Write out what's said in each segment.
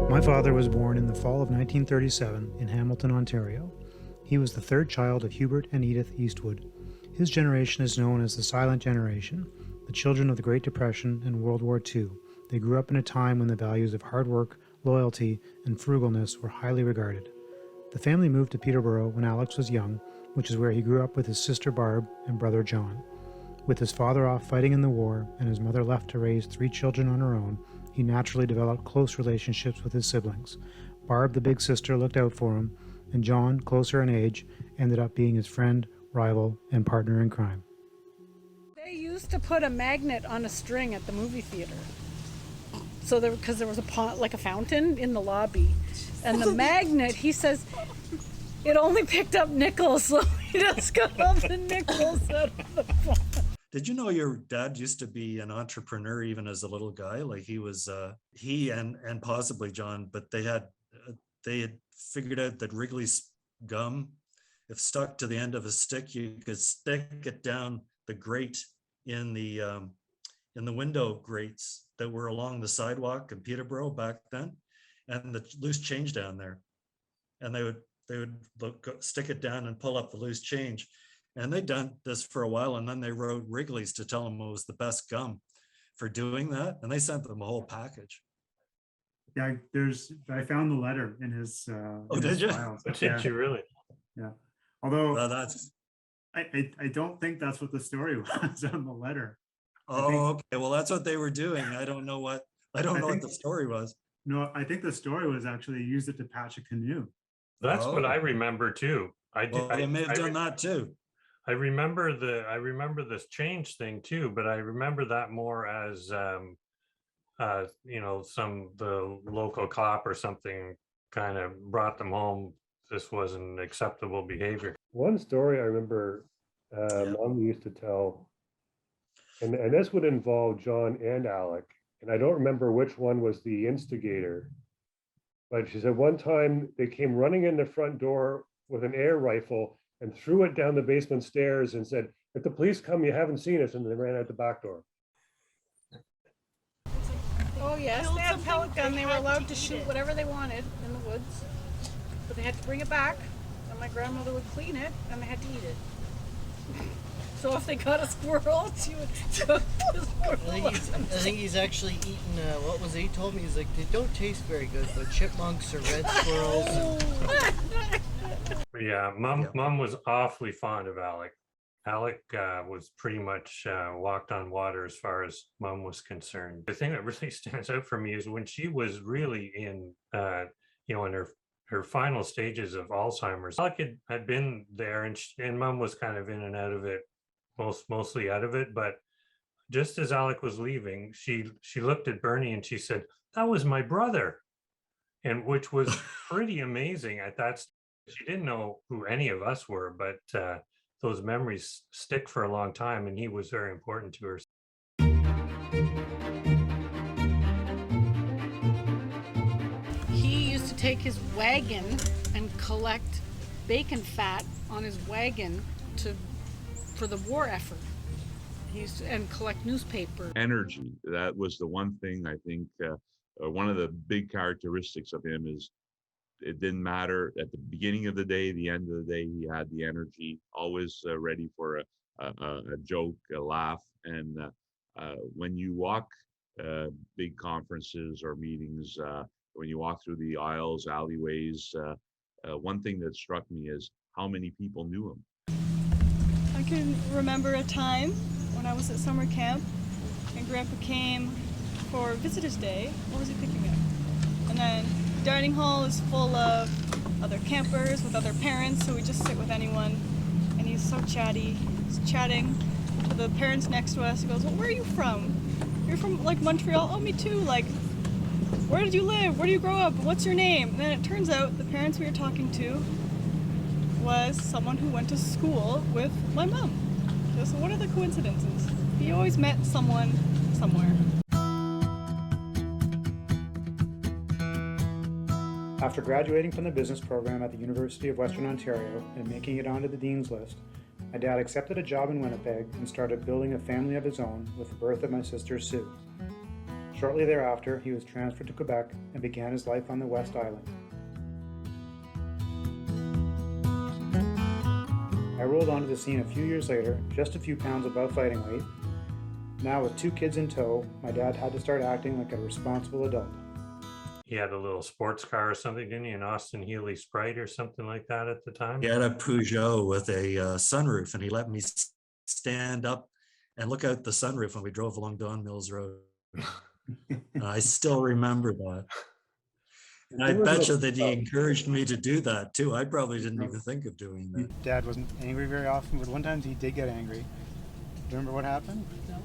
My father was born in the fall of 1937 in Hamilton, Ontario. He was the third child of Hubert and Edith Eastwood. His generation is known as the Silent Generation, the children of the Great Depression and World War II. They grew up in a time when the values of hard work, loyalty, and frugalness were highly regarded. The family moved to Peterborough when Alex was young, which is where he grew up with his sister Barb and brother John. With his father off fighting in the war and his mother left to raise 3 children on her own, he naturally developed close relationships with his siblings. Barb, the big sister, looked out for him, and John, closer in age, ended up being his friend, rival, and partner in crime. They used to put a magnet on a string at the movie theater. So because there was a fountain in the lobby. And the magnet, he says, it only picked up nickels, so he just got all the nickels out of the phone. Did you know your dad used to be an entrepreneur even as a little guy? Like he was, he and possibly John, but they had figured out that Wrigley's gum, if stuck to the end of a stick, you could stick it down the grate in the window grates that were along the sidewalk in Peterborough back then, and the loose change down there, and they would stick it down and pull up the loose change. And they'd done this for a while, and then they wrote Wrigley's to tell them it was the best gum for doing that, and they sent them a whole package. Yeah, I found the letter in his did you? files. Did you really? Yeah. Although That's I don't think that's what the story was on the letter. okay. Well, that's what they were doing. I don't know what the story was. No, I think the story was actually used it to patch a canoe. That's what I remember too. They may have done that too. I remember this change thing too, but I remember that more as the local cop or something kind of brought them home. This wasn't acceptable behavior. One story I remember Mom used to tell, and this would involve John and Alec, and I don't remember which one was the instigator, but she said one time they came running in the front door with an air rifle and threw it down the basement stairs and said, "If the police come, you haven't seen us," and they ran out the back door. Oh yes, they had a pellet gun. They were allowed to shoot whatever they wanted in the woods, but they had to bring it back, and my grandmother would clean it, and they had to eat it. So if they got a squirrel, she would cook the squirrel. I think he's actually eaten, what was it? He told me, he's like, they don't taste very good, but chipmunks or red squirrels. Yeah, Mom was awfully fond of Alec. Alec was pretty much walked on water as far as Mom was concerned. The thing that really stands out for me is when she was really in her final stages of Alzheimer's. Alec had been there, and Mom was kind of in and out of it, mostly out of it. But just as Alec was leaving, she looked at Bernie and she said, "That was my brother," and which was pretty amazing at that stage. She didn't know who any of us were, but those memories stick for a long time, and he was very important to her. He used to take his wagon and collect bacon fat on his wagon for the war effort. He used to collect newspaper. Energy. That was the one thing I think. One of the big characteristics of him is it didn't matter at the beginning of the day, the end of the day, he had the energy, always ready for a joke, a laugh. And when you walk big conferences or meetings, when you walk through the aisles, alleyways, one thing that struck me is how many people knew him. I can remember a time when I was at summer camp and Grandpa came for Visitors Day. What was he picking me up? And then dining hall is full of other campers with other parents, so we just sit with anyone. And he's so chatty. He's chatting to the parents next to us. He goes, "Well, where are you from? You're from like Montreal? Oh, me too. Like, where did you live? Where do you grow up? What's your name?" And then it turns out the parents we were talking to was someone who went to school with my mom. So what are the coincidences? He always met someone somewhere. After graduating from the business program at the University of Western Ontario and making it onto the Dean's List, my dad accepted a job in Winnipeg and started building a family of his own with the birth of my sister Sue. Shortly thereafter, he was transferred to Quebec and began his life on the West Island. I rolled onto the scene a few years later, just a few pounds above fighting weight. Now with 2 kids in tow, my dad had to start acting like a responsible adult. He had a little sports car or something, didn't he? An Austin Healey Sprite or something like that at the time. He had a Peugeot with a sunroof, and he let me stand up and look out the sunroof when we drove along Don Mills Road. I still remember that. And I bet you that he encouraged me to do that too. I probably didn't even think of doing that. Dad wasn't angry very often, but one time he did get angry. Do you remember what happened? No.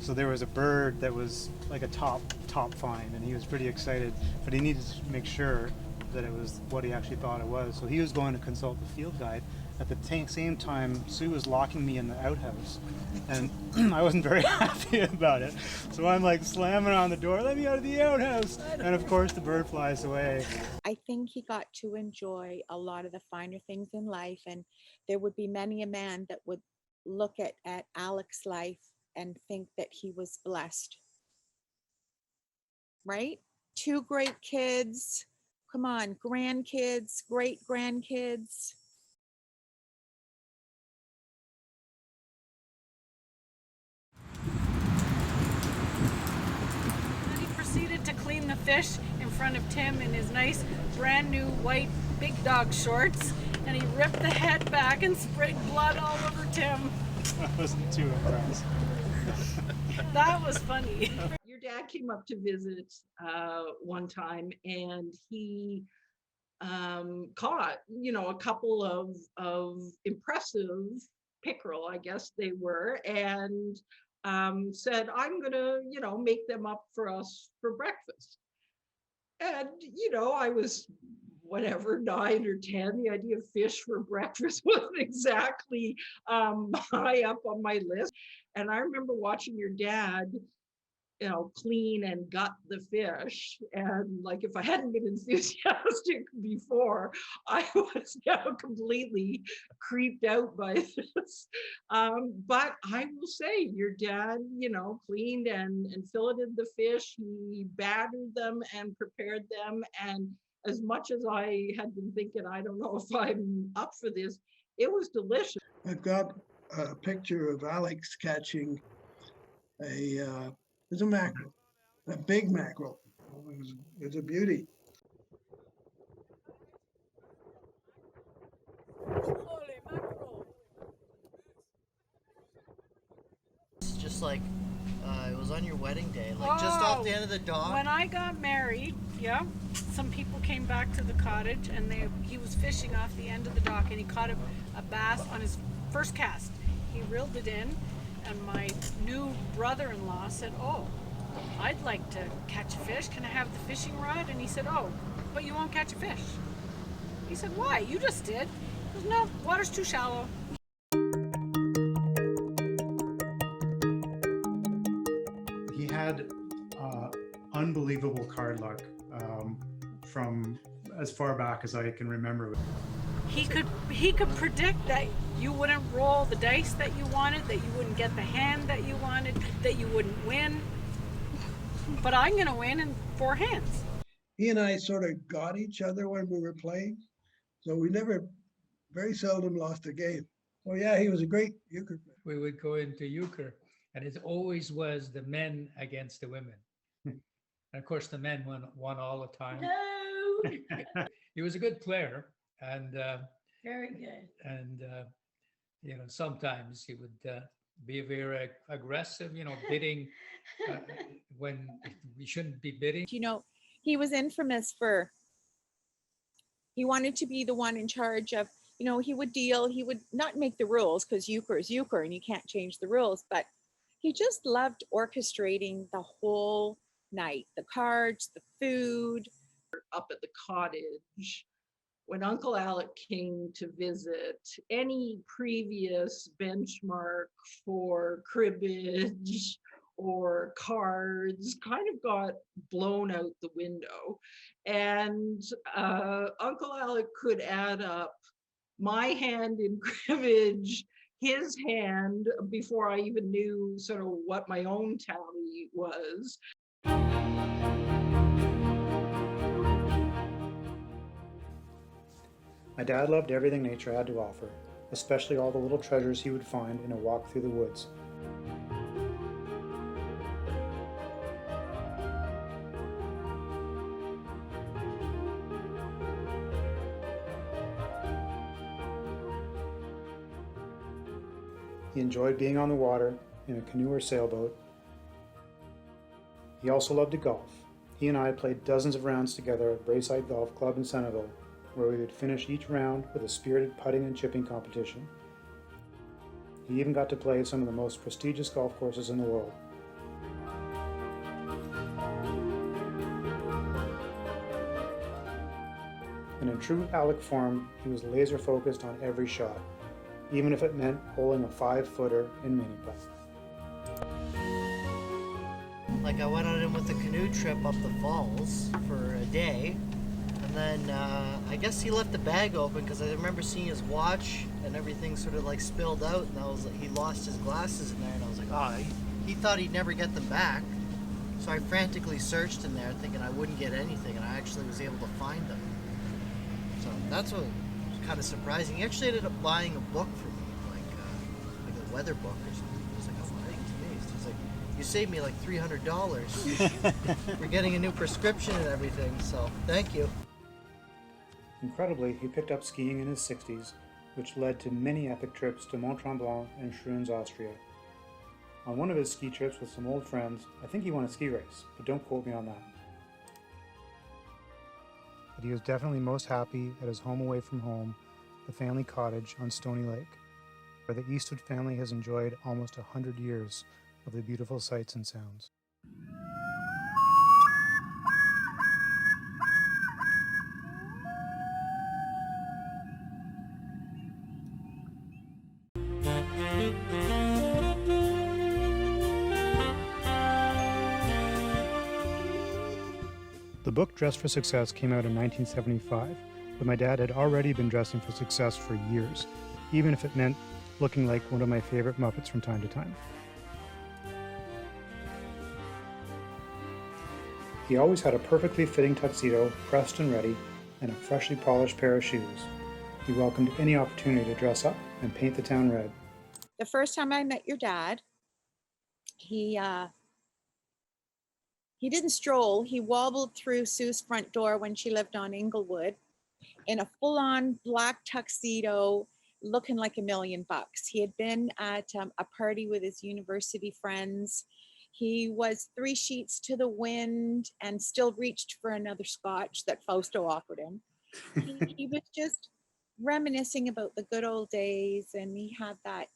So there was a bird that was like a top find, and he was pretty excited, but he needed to make sure that it was what he actually thought it was. So he was going to consult the field guide. At the same time, Sue was locking me in the outhouse, and I wasn't very happy about it. So I'm like slamming on the door, "Let me out of the outhouse!" And of course, the bird flies away. I think he got to enjoy a lot of the finer things in life, and there would be many a man that would look at Alec's life and think that he was blessed. Right? 2 great kids, come on, grandkids, great grandkids. Then he proceeded to clean the fish in front of Tim in his nice brand new white big dog shorts, and he ripped the head back and sprayed blood all over Tim. I wasn't too impressed. That was funny. Your dad came up to visit one time, and he caught, a couple of impressive pickerel, I guess they were, and said, "I'm gonna, make them up for us for breakfast." And, I was whatever, 9 or 10, the idea of fish for breakfast wasn't exactly high up on my list. And I remember watching your dad, clean and gut the fish. And like, if I hadn't been enthusiastic before, I was now completely creeped out by this. But I will say, your dad, cleaned and filleted the fish. He battered them and prepared them. And as much as I had been thinking, I don't know if I'm up for this, it was delicious. I've got a picture of Alex catching a mackerel, a big mackerel. It was a beauty. It's just like it was on your wedding day, like just off the end of the dock. When I got married, some people came back to the cottage, and he was fishing off the end of the dock, and he caught a bass on his first cast. He reeled it in, and my new brother-in-law said, "Oh, I'd like to catch a fish. Can I have the fishing rod?" And he said, "Oh, but you won't catch a fish." He said, "Why? You just did." He goes, "No, water's too shallow." He had unbelievable card luck from as far back as I can remember. He could predict that you wouldn't roll the dice that you wanted, that you wouldn't get the hand that you wanted, that you wouldn't win. But I'm going to win in 4 hands. He and I sort of got each other when we were playing, so we very seldom lost a game. Oh yeah, he was a great euchre player. We would go into euchre, and it always was the men against the women. And of course, the men won all the time. No! He was a good player, and Very good. and sometimes he would be very aggressive, bidding when we shouldn't be bidding. He was infamous for, he wanted to be the one in charge of, he would deal, he would not make the rules, because euchre is euchre and you can't change the rules, but he just loved orchestrating the whole night, the cards, the food. Up at the cottage, when Uncle Alec came to visit, any previous benchmark for cribbage or cards kind of got blown out the window. And Uncle Alec could add up my hand in cribbage, his hand, before I even knew sort of what my own tally was. My dad loved everything nature had to offer, especially all the little treasures he would find in a walk through the woods. He enjoyed being on the water in a canoe or sailboat. He also loved to golf. He and I played dozens of rounds together at Braeside Golf Club in Centerville, where we would finish each round with a spirited putting and chipping competition. He even got to play some of the most prestigious golf courses in the world. And in true Alec form, he was laser focused on every shot, even if it meant holing a 5-footer in mini putt. Like I went on him with a canoe trip up the falls for a day, and then I guess he left the bag open because I remember seeing his watch and everything sort of like spilled out, and I was like, he lost his glasses in there, and I was like, oh, he thought he'd never get them back. So I frantically searched in there thinking I wouldn't get anything, and I actually was able to find them. So that's what was kind of surprising. He actually ended up buying a book for me, like a weather book or something. I was like, oh, I'm amazed. He's like, you saved me like $300. We're getting a new prescription and everything, so thank you. Incredibly, he picked up skiing in his 60s, which led to many epic trips to Mont Tremblant and Schruns, Austria. On one of his ski trips with some old friends, I think he won a ski race, but don't quote me on that. But he was definitely most happy at his home away from home, the family cottage on Stony Lake, where the Eastwood family has enjoyed almost 100 years of the beautiful sights and sounds. The book Dress for Success came out in 1975, but my dad had already been dressing for success for years, even if it meant looking like one of my favorite Muppets from time to time. He always had a perfectly fitting tuxedo, pressed and ready, and a freshly polished pair of shoes. He welcomed any opportunity to dress up and paint the town red. The first time I met your dad, he didn't stroll. He wobbled through Sue's front door when she lived on Inglewood in a full-on black tuxedo, looking like $1 million. He had been at a party with his university friends. He was 3 sheets to the wind and still reached for another scotch that Fausto offered him. He was just reminiscing about the good old days, and he had that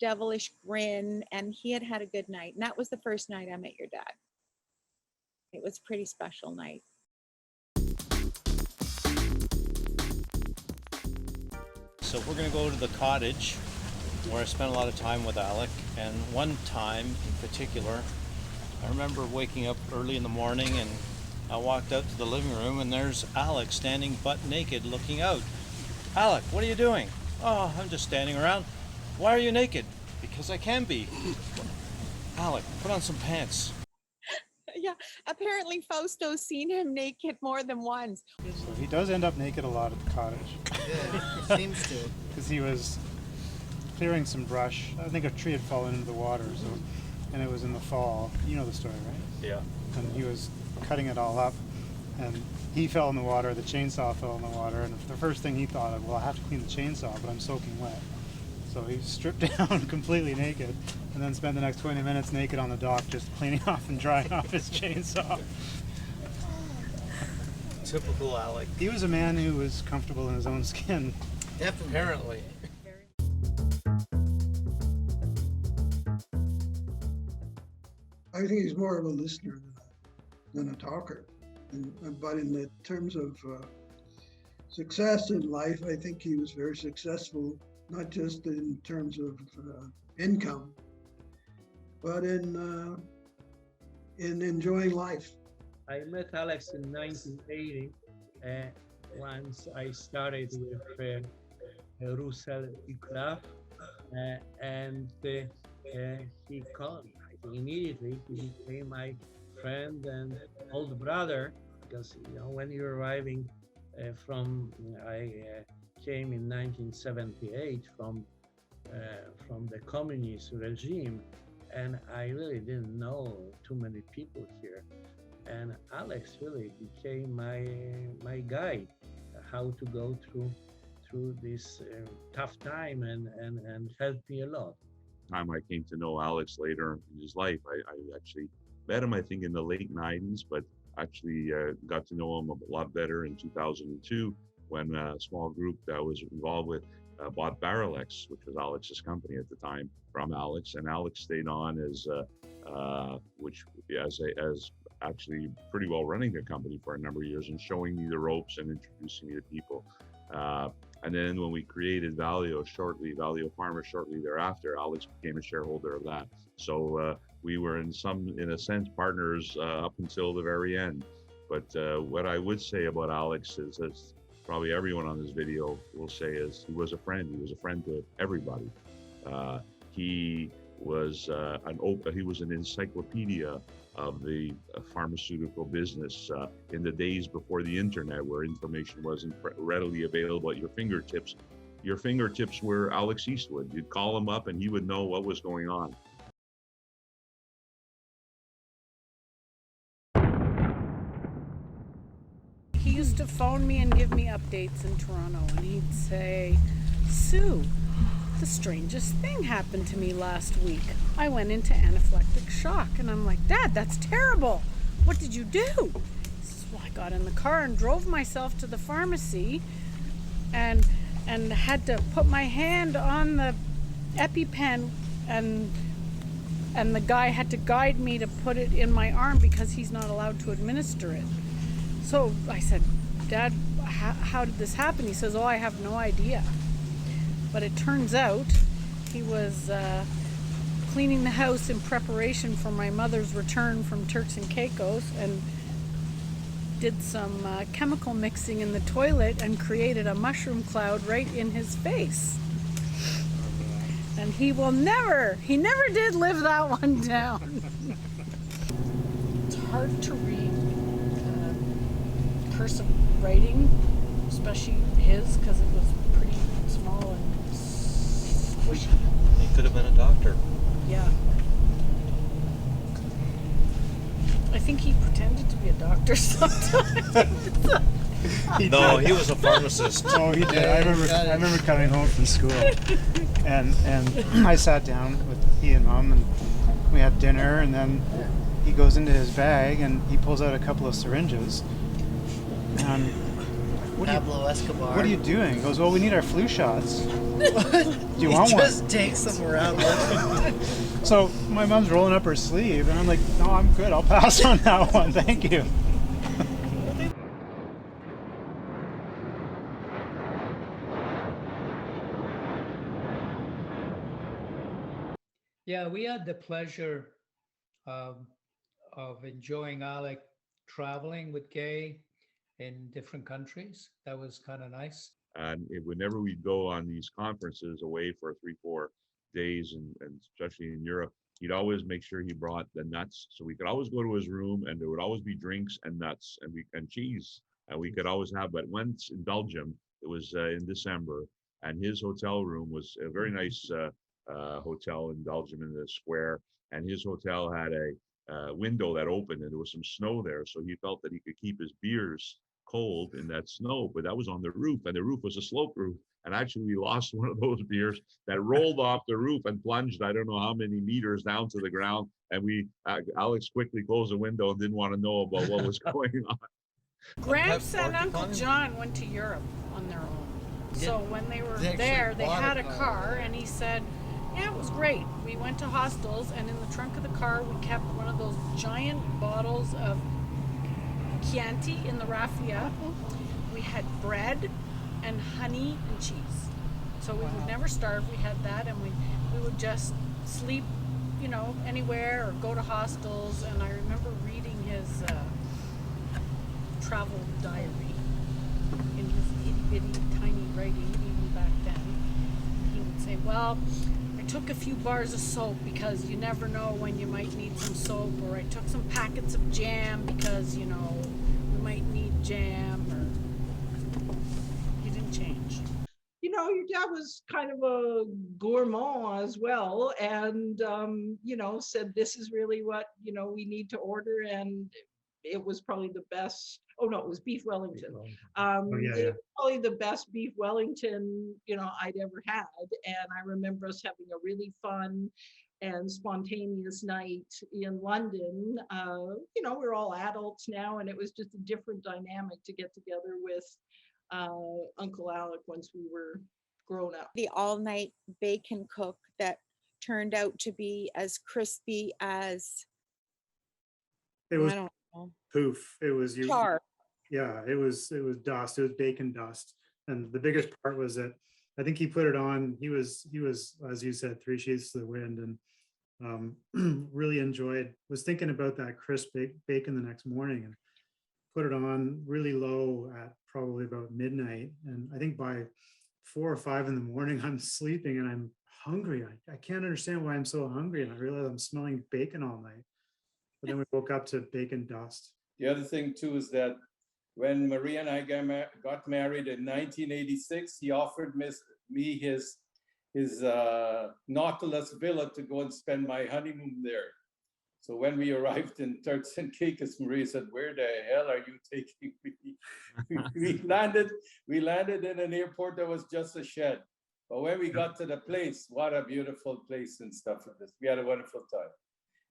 devilish grin, and he had had a good night. And that was the first night I met your dad. It was a pretty special night. So we're going to go to the cottage where I spent a lot of time with Alec. And one time in particular, I remember waking up early in the morning and I walked out to the living room and there's Alec standing butt naked looking out. Alec, what are you doing? Oh, I'm just standing around. Why are you naked? Because I can be. Alec, put on some pants. Yeah, apparently Fausto's seen him naked more than once. So he does end up naked a lot at the cottage. Yeah, seems to. Because he was clearing some brush. I think a tree had fallen into the water, and it was in the fall. You know the story, right? Yeah. And he was cutting it all up, and he fell in the water, the chainsaw fell in the water, and the first thing he thought of, well, I have to clean the chainsaw, but I'm soaking wet. So he stripped down completely naked, and then spent the next 20 minutes naked on the dock, just cleaning off and drying off his chainsaw. Typical Alec. He was a man who was comfortable in his own skin. Definitely. Apparently. I think he's more of a listener than a talker. But in the terms of success in life, I think he was very successful, not just in terms of income, but in enjoying life. I met Alex in 1980 once I started with Russell Craft, and he called. Immediately he became my friend and old brother, because when you're arriving from came in 1978 from the communist regime, and I really didn't know too many people here. And Alex really became my guide, how to go through this tough time, and helped me a lot. Time I came to know Alex later in his life, I actually met him, I think, in the late 90s, but actually got to know him a lot better in 2002 when a small group that I was involved with bought Barrel-X, which was Alex's company at the time, from Alex, and Alex stayed on as actually pretty well running the company for a number of years and showing me the ropes and introducing me to people. And then when we created Valio Pharma shortly thereafter, Alex became a shareholder of that. So we were in a sense partners up until the very end. But what I would say about Alex is, as probably everyone on this video will say, is he was a friend. He was a friend to everybody. He was an encyclopedia of the pharmaceutical business in the days before the internet, where information wasn't readily available at your fingertips. Your fingertips were Alex Eastwood. You'd call him up and he would know what was going on. He used to phone me and give me updates in Toronto, and he'd say, "Sue, the strangest thing happened to me last week. I went into anaphylactic shock." And I'm like, "Dad, that's terrible. What did you do?" He says, "Well, I got in the car and drove myself to the pharmacy and had to put my hand on the EpiPen, and the guy had to guide me to put it in my arm because he's not allowed to administer it." So I said, "Dad, how did this happen?" He says, "Oh, I have no idea." But it turns out he was cleaning the house in preparation for my mother's return from Turks and Caicos, and did some chemical mixing in the toilet and created a mushroom cloud right in his face. And he never did live that one down. It's hard to read cursive writing, especially his, because it was pretty small and squishy. He could have been a doctor. Yeah. I think he pretended to be a doctor sometimes. No, he was a pharmacist. Oh, he did. I remember coming home from school, and I sat down with he and Mom, and we had dinner, and then he goes into his bag and he pulls out a couple of syringes. And Pablo Escobar. What are you doing? He goes, "Well, we need our flu shots. Do you want one?" He just takes them around with him. So my mom's rolling up her sleeve, and I'm like, "No, I'm good. I'll pass on that one. Thank you." Yeah, we had the pleasure of enjoying Alec traveling with Gay in different countries. That was kind of nice. And whenever we'd go on these conferences away for 3-4 days, and especially in Europe, he'd always make sure he brought the nuts. So we could always go to his room, and there would always be drinks and nuts and cheese. And we could always have, but once in Belgium, it was in December, and his hotel room was a very nice hotel in Belgium in the square. And his hotel had a window that opened, and there was some snow there. So he felt that he could keep his beers cold in that snow, but that was on the roof, and the roof was a slope roof. And actually we lost one of those beers that rolled off the roof and plunged I don't know how many meters down to the ground, and Alex quickly closed the window and didn't want to know about what was going on. Gramps and Uncle John went to Europe on their own. So when they were there, they had a car, and he said, yeah, it was great. We went to hostels, and in the trunk of the car we kept one of those giant bottles of Chianti in the raffia. We had bread and honey and cheese. So we would never starve. We had that, and we would just sleep, anywhere or go to hostels. And I remember reading his travel diary in his itty-bitty tiny writing even back then. He would say, well, I took a few bars of soap because you never know when you might need some soap, or I took some packets of jam because, we might need jam, or he didn't change. your dad was kind of a gourmand as well, and said this is really what we need to order, and it was probably the best. Oh no, it was beef Wellington. It was probably the best beef Wellington I'd ever had, and I remember us having a really fun and spontaneous night in London. We're all adults now, and it was just a different dynamic to get together with Uncle Alec once we were grown up. The all-night bacon cook that turned out to be as crispy as It was I don't know. poof. It was Char. Yeah, it was dust. It was bacon dust. And the biggest part was that I think he put it on. He was, as you said, 3 sheets to the wind, and really was thinking about that crisp bacon the next morning, and put it on really low at probably about midnight. And I think by 4 or 5 in the morning, I'm sleeping and I'm hungry. I can't understand why I'm so hungry. And I realize I'm smelling bacon all night. But then we woke up to bacon dust. The other thing too is that when Maria and I got married in 1986, he offered me his Nautilus villa to go and spend my honeymoon there. So when we arrived in Turks and Caicos, Maria said, "Where the hell are you taking me?" we landed in an airport that was just a shed. But when we got to the place, what a beautiful place and stuff like this. We had a wonderful time.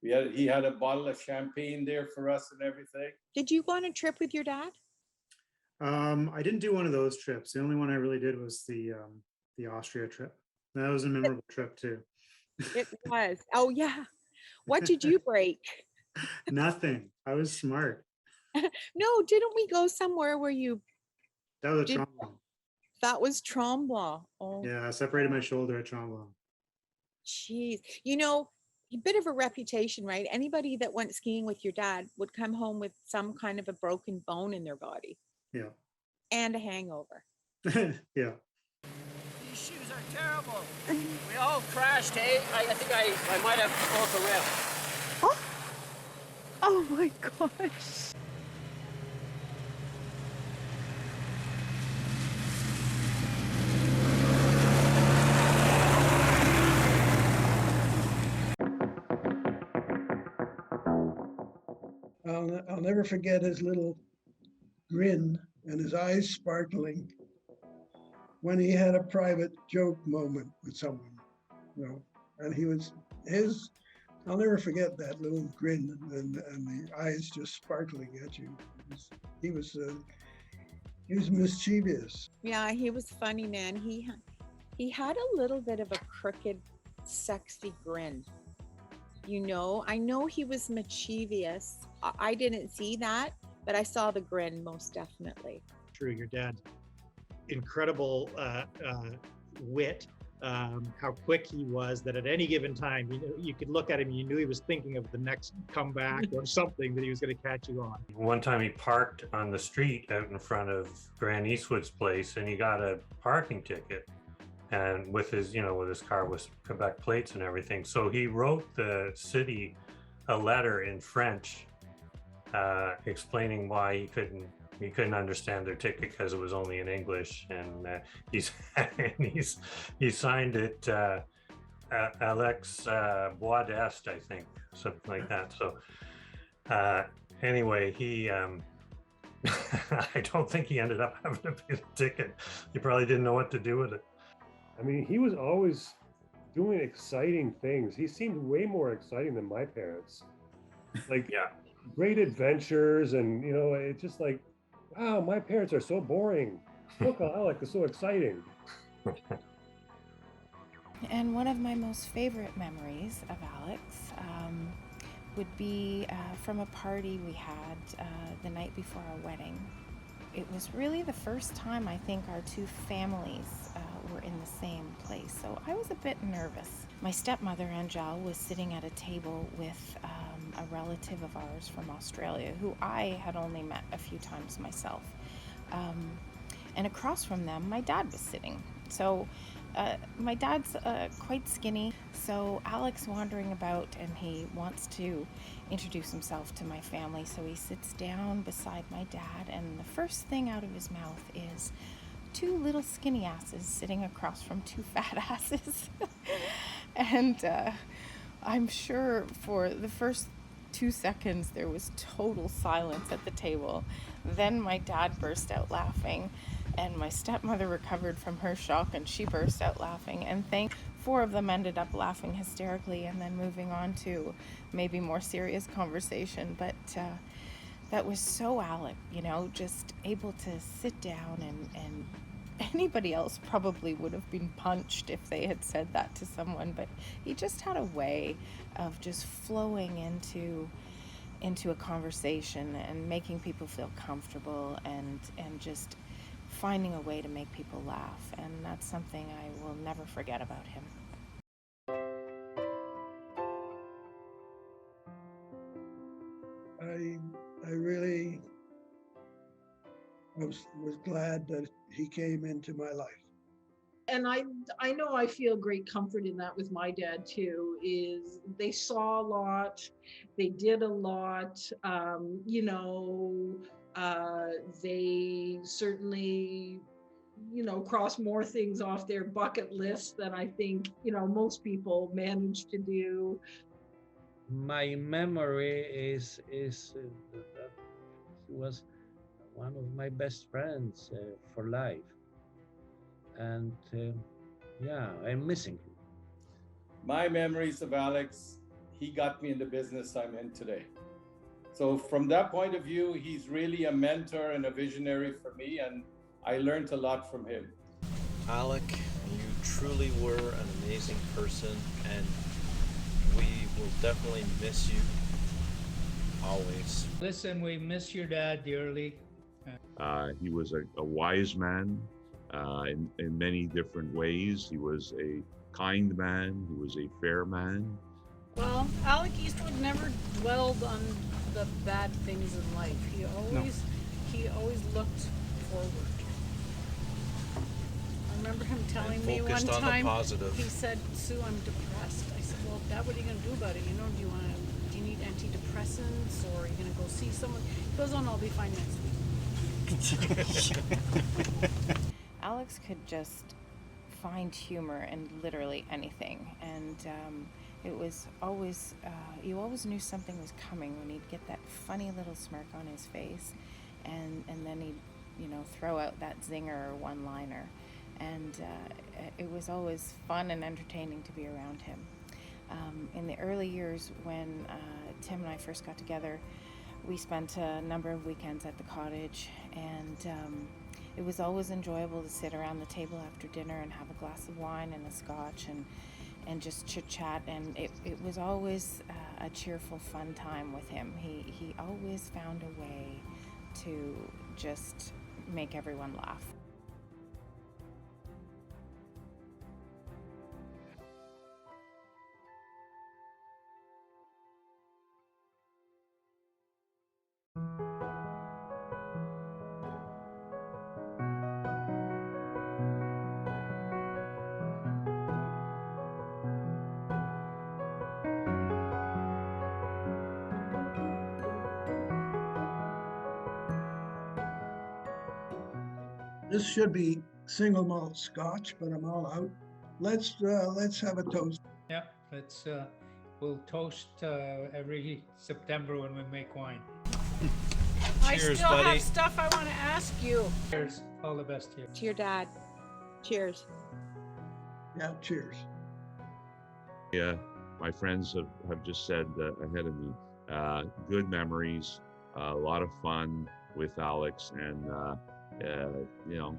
He had a bottle of champagne there for us and everything. Did you go on a trip with your dad? I didn't do one of those trips. The only one I really did was the Austria trip. That was a memorable trip too. It was. Oh yeah. What did you break? Nothing. I was smart. No, didn't we go somewhere where you? That was a Tremblant. That was Tremblant. Oh. Yeah, I separated my shoulder at Tremblant. Jeez. A bit of a reputation, right? Anybody that went skiing with your dad would come home with some kind of a broken bone in their body. Yeah. And a hangover. Yeah. These shoes are terrible. We all crashed, hey? I think I might have broke a rib. Oh my gosh. I'll never forget his little grin and his eyes sparkling when he had a private joke moment with someone, and I'll never forget that little grin and the eyes just sparkling at you. He was mischievous. Yeah, he was funny, man. He had a little bit of a crooked, sexy grin. I know he was mischievous. I didn't see that, but I saw the grin most definitely. True, your dad, incredible wit, how quick he was, that at any given time, you could look at him and you knew he was thinking of the next comeback or something that he was going to catch you on. One time he parked on the street out in front of Grant Eastwood's place, and he got a parking ticket, and with his car with Quebec plates and everything. So he wrote the city a letter in French explaining why he couldn't understand their ticket because it was only in English, and he signed it Alex Bois d'Est, I think, something like that. So anyway, he I don't think he ended up having to pay the ticket. He probably didn't know what to do with it. I mean, he was always doing exciting things. He seemed way more exciting than my parents. Like, yeah, great adventures, and it's just like, wow, my parents are so boring. Look, Alec is so exciting. And one of my most favorite memories of Alex would be from a party we had the night before our wedding. It was really the first time I think our two families were in the same place, so I was a bit nervous. My stepmother, Angel, was sitting at a table with a relative of ours from Australia, who I had only met a few times myself. And across from them, my dad was sitting. So my dad's quite skinny, so Alex wandering about, and he wants to introduce himself to my family. So he sits down beside my dad, and the first thing out of his mouth is, two little skinny asses sitting across from two fat asses. And I'm sure for the first 2 seconds there was total silence at the table. Then my dad burst out laughing, and my stepmother recovered from her shock and she burst out laughing. And four of them ended up laughing hysterically and then moving on to maybe more serious conversation. But that was so Alec, you know, just able to sit down, and anybody else probably would have been punched if they had said that to someone, but he just had a way of just flowing into a conversation and making people feel comfortable, and just finding a way to make people laugh. And that's something I will never forget about him. I really was glad that he came into my life. And I know I feel great comfort in that with my dad too, is they saw a lot, they did a lot, you know, they certainly, you know, crossed more things off their bucket list than I think, you know, most people manage to do. My memory is that he was one of my best friends for life. And yeah, I'm missing him. My memories of Alex, he got me in the business I'm in today. So from that point of view, he's really a mentor and a visionary for me, and I learned a lot from him. Alec, you truly were an amazing person, and we will definitely miss you always. Listen, we miss your dad dearly. He was a wise man in many different ways. He was a kind man. He was a fair man. Well, Alec Eastwood never dwelled on the bad things in life. He always looked forward. I remember him telling me one focused on the time, positive. he said, "Sue, I'm depressed." I said, "Well, Dad, what are you going to do about it? You know, do you need antidepressants, or are you going to go see someone?" He goes, "Oh, no, I'll be fine next week." Alex could just find humor in literally anything, and it was always you always knew something was coming when he'd get that funny little smirk on his face, and then he'd, you know, throw out that zinger or one-liner, and it was always fun and entertaining to be around him. In the early years when Tim and I first got together, we spent a number of weekends at the cottage, and it was always enjoyable to sit around the table after dinner and have a glass of wine and a scotch and just chit-chat, and it was always a cheerful, fun time with him. He always found a way to just make everyone laugh. This should be single malt scotch, but I'm all out. Let's have a toast. Yeah, we'll toast every September when we make wine. I Cheers, still buddy. have stuff I want to ask you. Cheers. All the best to you. To your dad. Cheers. Yeah, cheers. Yeah, my friends have just said ahead of me, good memories, a lot of fun with Alex, and you know,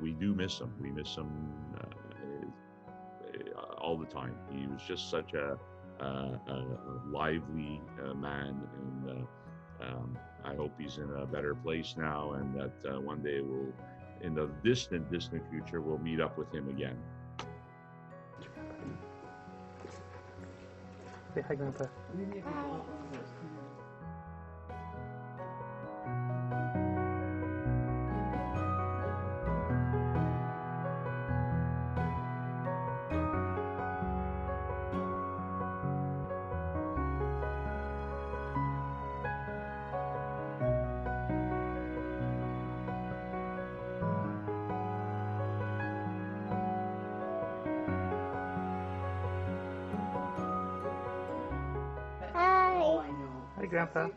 we do miss him. We miss him all the time. He was just such a lively man, and I hope he's in a better place now, and that one day we'll, in the distant future, we'll meet up with him again. Say hi, Grandpa. Grandpa.